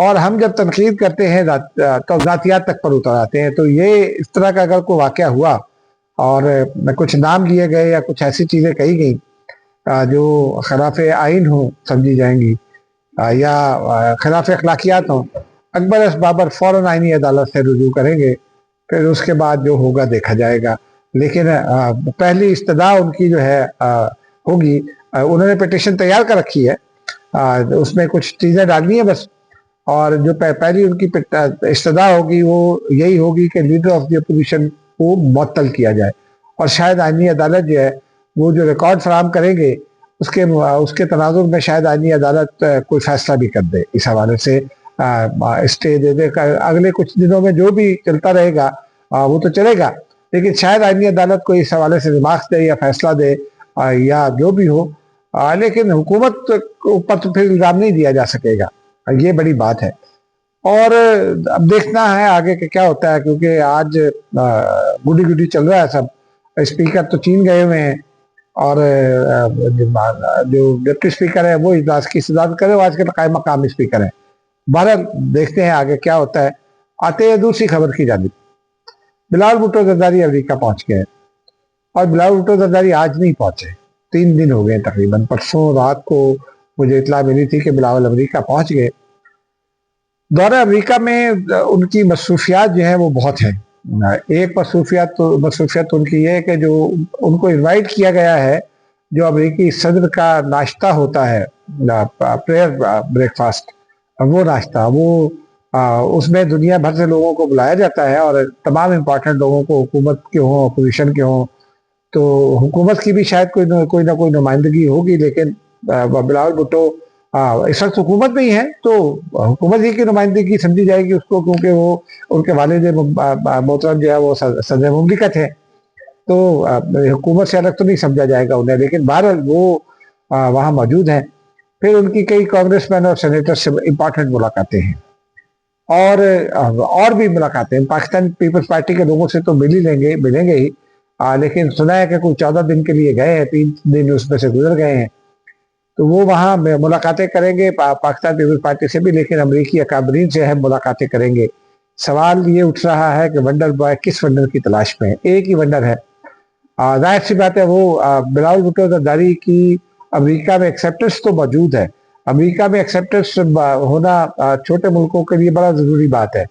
اور ہم جب تنقید کرتے ہیں تو ذاتیات تک پر اتر آتے ہیں. تو یہ اس طرح کا اگر کوئی واقعہ ہوا اور کچھ نام لیے گئے یا کچھ ایسی چیزیں کہی گئیں جو خلاف آئین ہوں سمجھی جائیں گی یا خلاف اخلاقیات ہوں، اکبر ایس بابر فوراً آئینی عدالت سے رجوع کریں گے، پھر اس کے بعد جو ہوگا دیکھا جائے گا. لیکن پہلی استدعا ان کی جو ہے ہوگی، انہوں نے پٹیشن تیار کر رکھی ہے، اس میں کچھ چیزیں ڈالنی ہیں بس، اور جو پہلی ان کی استدعا ہوگی وہ یہی ہوگی کہ لیڈر آف دی اپوزیشن کو معطل کیا جائے. اور شاید آئینی عدالت جو ہے وہ جو ریکارڈ فراہم کریں گے اس کے تناظر میں شاید آئینی عدالت کوئی فیصلہ بھی کر دے، اس حوالے سے اسٹے دے دے. اگلے کچھ دنوں میں جو بھی چلتا رہے گا وہ تو چلے گا، لیکن شاید آئینی عدالت کو اس حوالے سے ریمارکس دے یا فیصلہ دے یا جو بھی ہو، لیکن حکومت اوپر تو پھر الزام نہیں دیا جا سکے گا. یہ بڑی بات ہے. اور اب دیکھنا ہے آگے کہ کیا ہوتا ہے، کیونکہ آج گڈی گڈی چل رہا ہے سب. اسپیکر تو چین گئے ہوئے ہیں اور جو ڈپٹی اسپیکر ہے وہ اجلاس کی صدارت کرے، وہ آج کے قائم مقام اسپیکر ہیں. بہرحال دیکھتے ہیں آگے کیا ہوتا ہے. آتے ہیں دوسری خبر کی جانب. بلاول بھٹو زرداری امریکہ پہنچ گئے، اور بلاول بھٹو زرداری آج نہیں پہنچے، 3 دن ہو گئے تقریباً. پرسوں رات کو مجھے اطلاع ملی تھی کہ بلاول امریکہ پہنچ گئے. دورہ امریکہ میں ان کی مصروفیات جو ہیں وہ بہت ہیں. ایک مصروفیت ان کی یہ ہے کہ جو ان کو انوائٹ کیا گیا ہے، جو امریکی صدر کا ناشتہ ہوتا ہے، پریئر بریک فاسٹ، وہ ناشتہ، وہ اس میں دنیا بھر سے لوگوں کو بلایا جاتا ہے، اور تمام امپورٹنٹ لوگوں کو، حکومت کے ہوں اپوزیشن کے ہوں. تو حکومت کی بھی شاید کوئی نہ کوئی نمائندگی ہوگی، لیکن بلاول بھٹو اس وقت حکومت نہیں ہے تو حکومت ہی کی نمائندگی سمجھی جائے گی اس کو، کیونکہ وہ ان کے والد محترم جو ہے وہ صدر مملکت ہے، تو حکومت سے الگ تو نہیں سمجھا جائے گا انہیں. لیکن بہرحال وہ وہاں موجود ہیں. پھر ان کی کئی کانگریس مین اور سینیٹر سے امپارٹنٹ ملاقاتیں ہیں، اور بھی ملاقاتیں. پاکستان پیپلز پارٹی کے لوگوں سے تو ملیں گے ہی، لیکن سنا ہے کہ کوئی 14 دن کے لیے گئے ہیں، 3 دن اس میں سے گزر گئے ہیں. تو وہ وہاں ملاقاتیں کریں گے پاکستان پیپلز پارٹی سے بھی، لیکن امریکی اکابرین سے اہم ملاقاتیں کریں گے. سوال یہ اٹھ رہا ہے کہ ونڈر بوائے کس ونڈر کی تلاش میں ہے؟ ایک ہی ونڈر ہے. ظاہر سی بات ہے وہ بلاول بھٹو زرداری کی امریکہ میں ایکسیپٹنس تو موجود ہے. امریکہ میں ایکسیپٹنس ہونا چھوٹے ملکوں کے لیے بڑا ضروری بات ہے،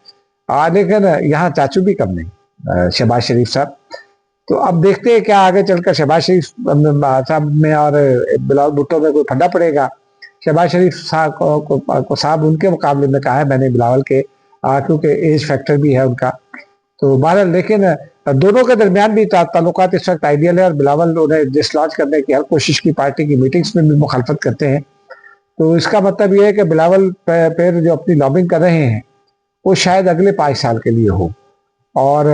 لیکن یہاں چاچو بھی کم نہیں، شہباز شریف صاحب. تو اب دیکھتے ہیں کیا آگے چل کر شہباز شریف صاحب میں اور بلاول بھٹو میں کوئی پھڈا پڑے گا. شہباز شریف صاحب ان کے مقابلے میں کہا ہے میں نے بلاول کے، کیونکہ ایج فیکٹر بھی ہے ان کا. تو بہرحال لیکن دونوں کے درمیان بھی تعلقات اس وقت آئیڈیل ہے، اور بلاول انہیں ڈسلاج کرنے کی ہر کوشش کی، پارٹی کی میٹنگز میں بھی مخالفت کرتے ہیں. تو اس کا مطلب یہ ہے کہ بلاول پیر جو اپنی لابنگ کر رہے ہیں وہ شاید اگلے 5 سال کے لیے ہو، اور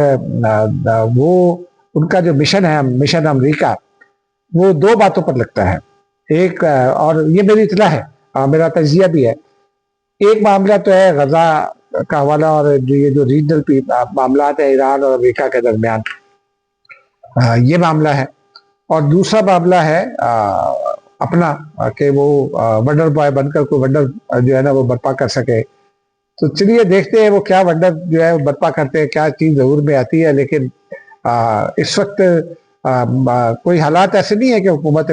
وہ ان کا جو مشن ہے، مشن امریکہ، وہ 2 باتوں پر لگتا ہے. ایک، اور یہ میری اطلاع ہے، میرا تجزیہ بھی ہے، ایک معاملہ تو ہے غزہ کا حوالہ اور یہ جو ریجنل معاملات ہیں ایران اور امریکہ کے درمیان، یہ معاملہ ہے. اور دوسرا معاملہ ہے اپنا، کہ وہ ونڈر بوائے بن کر کوئی ونڈر جو ہے نا وہ برپا کر سکے. تو چلیے دیکھتے ہیں وہ کیا ونڈر جو ہے برپا کرتے ہیں، کیا چیز ضرور میں آتی ہے. لیکن اس وقت کوئی حالات ایسے نہیں ہے کہ حکومت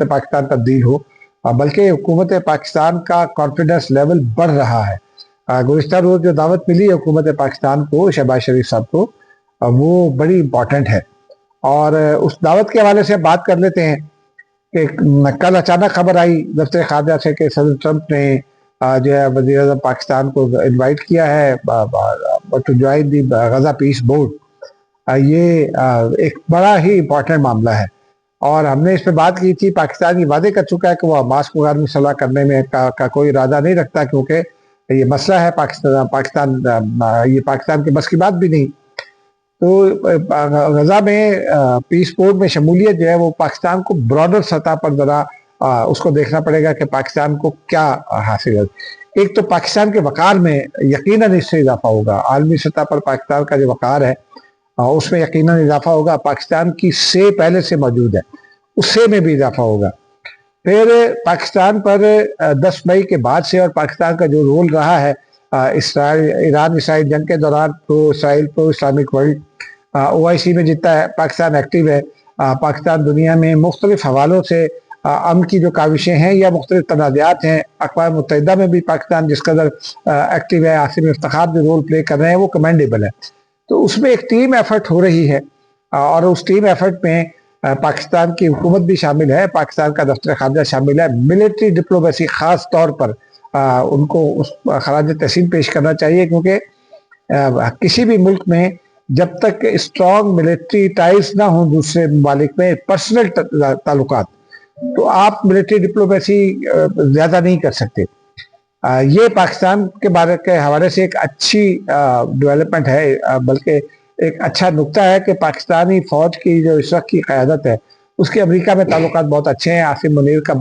پاکستان تبدیل ہو، بلکہ حکومت پاکستان کا کانفیڈنس لیول بڑھ رہا ہے. گزشتہ روز جو دعوت ملی ہے حکومت پاکستان کو، شہباز شریف صاحب کو، وہ بڑی امپورٹنٹ ہے. اور اس دعوت کے حوالے سے بات کر لیتے ہیں کہ کل اچانک خبر آئی دفتر خارجہ سے کہ صدر ٹرمپ نے جو ہے وزیر اعظم پاکستان کو انوائٹ کیا ہے to join the Gaza peace board. یہ ایک بڑا ہی امپورٹنٹ معاملہ ہے، اور ہم نے اس پہ بات کی تھی. پاکستان یہ وعدے کر چکا ہے کہ وہ حماس کو غیر مسلح کرنے میں کا کوئی ارادہ نہیں رکھتا، کیونکہ یہ مسئلہ ہے یہ پاکستان کے بس کی بات بھی نہیں. تو غزہ میں پیس بورڈ میں شمولیت جو ہے وہ پاکستان کو براڈر سطح پر ذرا اس کو دیکھنا پڑے گا کہ پاکستان کو کیا حاصل ہے. ایک تو پاکستان کے وقار میں یقیناً اس سے اضافہ ہوگا، عالمی سطح پر پاکستان کا جو وقار ہے اس میں یقیناً اضافہ ہوگا. پاکستان کی سے پہلے سے موجود ہے، اس سے میں بھی اضافہ ہوگا. پھر پاکستان پر 10 مئی کے بعد سے اور پاکستان کا جو رول رہا ہے ایران اسرائیل جنگ کے دوران، پرو اسرائیل پرو اسلامک ورلڈ OIC میں جتنا ہے پاکستان ایکٹیو ہے. پاکستان دنیا میں مختلف حوالوں سے امن کی جو کاوشیں ہیں یا مختلف تنازعات ہیں، اقوام متحدہ میں بھی پاکستان جس قدر ایکٹیو ہے، عاصم افتخار جو رول پلے کر رہے ہیں وہ کمینڈیبل ہے. تو اس میں ایک ٹیم ایفرٹ ہو رہی ہے، اور اس ٹیم ایفرٹ میں پاکستان کی حکومت بھی شامل ہے، پاکستان کا دفتر خارجہ شامل ہے. ملٹری ڈپلومیسی خاص طور پر ان کو اس خراج تحسین پیش کرنا چاہیے، کیونکہ کسی بھی ملک میں جب تک اسٹرانگ ملٹری ٹائز نہ ہوں دوسرے ممالک میں، پرسنل تعلقات، تو آپ ملٹری ڈپلومیسی زیادہ نہیں کر سکتے. یہ پاکستان کے بارے کے حوالے سے ایک اچھی ڈیولپمنٹ ہے، بلکہ ایک اچھا نقطہ ہے کہ پاکستانی فوج کی جو اس وقت کی قیادت ہے اس کے امریکہ میں تعلقات بہت اچھے ہیں. عاصم منیر کا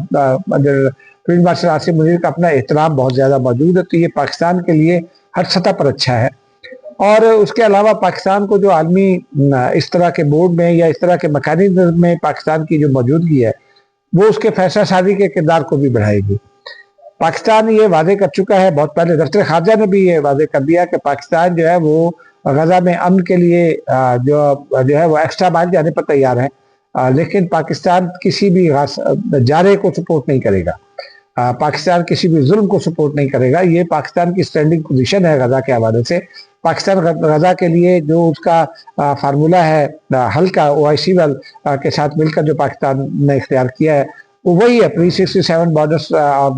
فیلڈ مارشل عاصم منیر کا اپنا احترام بہت زیادہ موجود ہے، تو یہ پاکستان کے لیے ہر سطح پر اچھا ہے. اور اس کے علاوہ پاکستان کو جو عالمی اس طرح کے بورڈ میں یا اس طرح کے میکانزم میں پاکستان کی جو موجودگی ہے وہ اس کے فیصلہ سازی کے کردار کو بھی بڑھائے گی. پاکستان یہ واضح کر چکا ہے بہت پہلے، دفتر خارجہ نے بھی یہ واضح کر دیا کہ پاکستان جو ہے وہ غزہ میں امن کے لیے جو ہے وہ ایکسٹرا مائل جانے پر تیار ہے، لیکن پاکستان کسی بھی جارے کو سپورٹ نہیں کرے گا، پاکستان کسی بھی ظلم کو سپورٹ نہیں کرے گا. یہ پاکستان کی سٹینڈنگ پوزیشن ہے غزہ کے حوالے سے. پاکستان غزہ کے لیے جو اس کا فارمولہ ہے حل کا OIC کے ساتھ مل کر جو پاکستان نے اختیار کیا ہے وہ وہی ہے، Pre-67 بارڈرز اور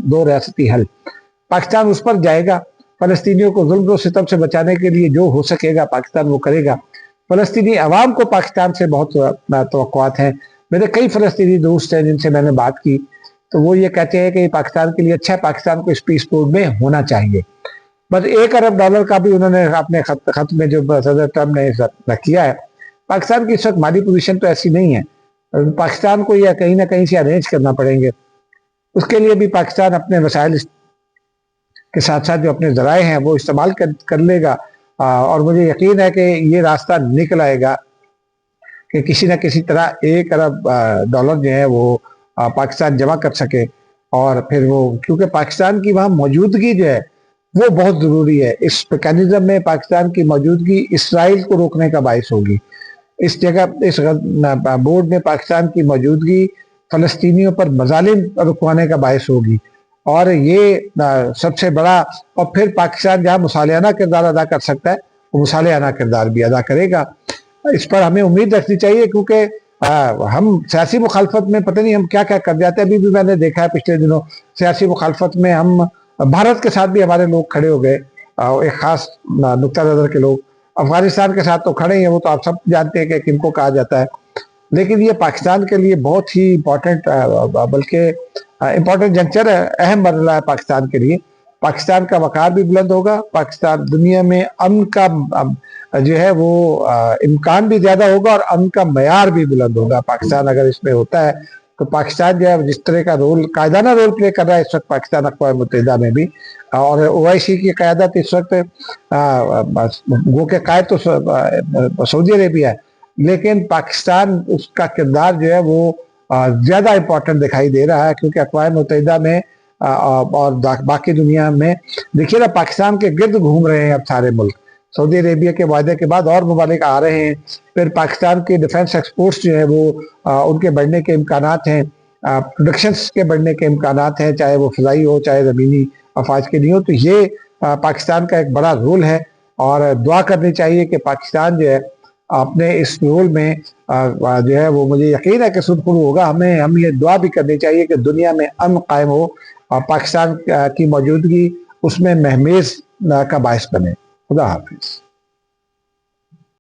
دو ریاستی حل. پاکستان اس پر جائے گا. فلسطینیوں کو ظلم و ستم سے بچانے کے لیے جو ہو سکے گا پاکستان وہ کرے گا. فلسطینی عوام کو پاکستان سے بہت توقعات ہیں. میرے کئی فلسطینی دوست ہیں جن سے میں نے بات کی، تو وہ یہ کہتے ہیں کہ یہ پاکستان کے لیے اچھا ہے، پاکستان کو اس پیس بورڈ میں ہونا چاہیے. بس $1 ارب کا بھی انہوں نے اپنے خط میں جو صدر ٹرمپ نے کیا ہے. پاکستان کی اس وقت مالی پوزیشن تو ایسی نہیں ہے، پاکستان کو یہ کہیں نہ کہیں سے ارینج کرنا پڑیں گے. اس کے لیے بھی پاکستان اپنے وسائل کے ساتھ ساتھ جو اپنے ذرائع ہیں وہ استعمال کر لے گا، اور مجھے یقین ہے کہ یہ راستہ نکل آئے گا کہ کسی نہ کسی طرح $1 ارب جو ہے وہ پاکستان جمع کر سکے. اور پھر وہ کیونکہ پاکستان کی وہاں موجودگی جو ہے وہ بہت ضروری ہے. اس میکانزم میں پاکستان کی موجودگی اسرائیل کو روکنے کا باعث ہوگی. اس جگہ اس بورڈ میں پاکستان کی موجودگی فلسطینیوں پر مظالم رکوانے کا باعث ہوگی، اور یہ سب سے بڑا. اور پھر پاکستان جہاں مصالحانہ کردار ادا کر سکتا ہے وہ مصالحانہ کردار بھی ادا کرے گا. اس پر ہمیں امید رکھنی چاہیے، کیونکہ ہم سیاسی مخالفت میں پتہ نہیں ہم کیا کیا کر جاتے ہیں. ابھی بھی میں نے دیکھا ہے پچھلے دنوں سیاسی مخالفت میں ہم بھارت کے ساتھ بھی ہمارے لوگ کھڑے ہو گئے، ایک خاص نقطہ نظر کے لوگ. افغانستان کے ساتھ تو کھڑے ہیں، وہ تو آپ سب جانتے ہیں کہ کن کو کہا جاتا ہے. لیکن یہ پاکستان کے لیے بہت ہی امپورٹنٹ، بلکہ امپورٹنٹ جنکچر ہے، اہم مرحلہ ہے پاکستان کے لیے. پاکستان کا وقار بھی بلند ہوگا، پاکستان دنیا میں امن کا جو ہے وہ امکان بھی زیادہ ہوگا، اور امن کا معیار بھی بلند ہوگا. پاکستان اگر اس میں ہوتا ہے تو پاکستان جو ہے جس طرح کا قائدانہ رول پلے کر رہا ہے اس وقت پاکستان اقوام متحدہ میں بھی، اور OIC کی قیادت اس وقت وہ کہ قائد تو سعودی عربیہ ہے، لیکن پاکستان اس کا کردار جو ہے وہ زیادہ امپورٹنٹ دکھائی دے رہا ہے. کیونکہ اقوام متحدہ میں اور باقی دنیا میں دیکھیے نا، پاکستان کے گرد گھوم رہے ہیں اب سارے ملک. سعودی عربیہ کے معاہدے کے بعد اور ممالک آ رہے ہیں. پھر پاکستان کے ڈیفنس ایکسپورٹس جو ہے وہ ان کے بڑھنے کے امکانات ہیں، پروڈکشنز کے بڑھنے کے امکانات ہیں، چاہے وہ فضائی ہو چاہے زمینی افواج کے لیے ہو. تو یہ پاکستان کا ایک بڑا رول ہے، اور دعا کرنی چاہیے کہ پاکستان جو ہے اپنے اس رول میں جو ہے وہ، مجھے یقین ہے کہ سرخرو ہوگا. ہم یہ دعا بھی کرنی چاہیے کہ دنیا میں امن قائم ہو اور پاکستان کی موجودگی اس میں مہمیز کا باعث بنے. خدا حافظ.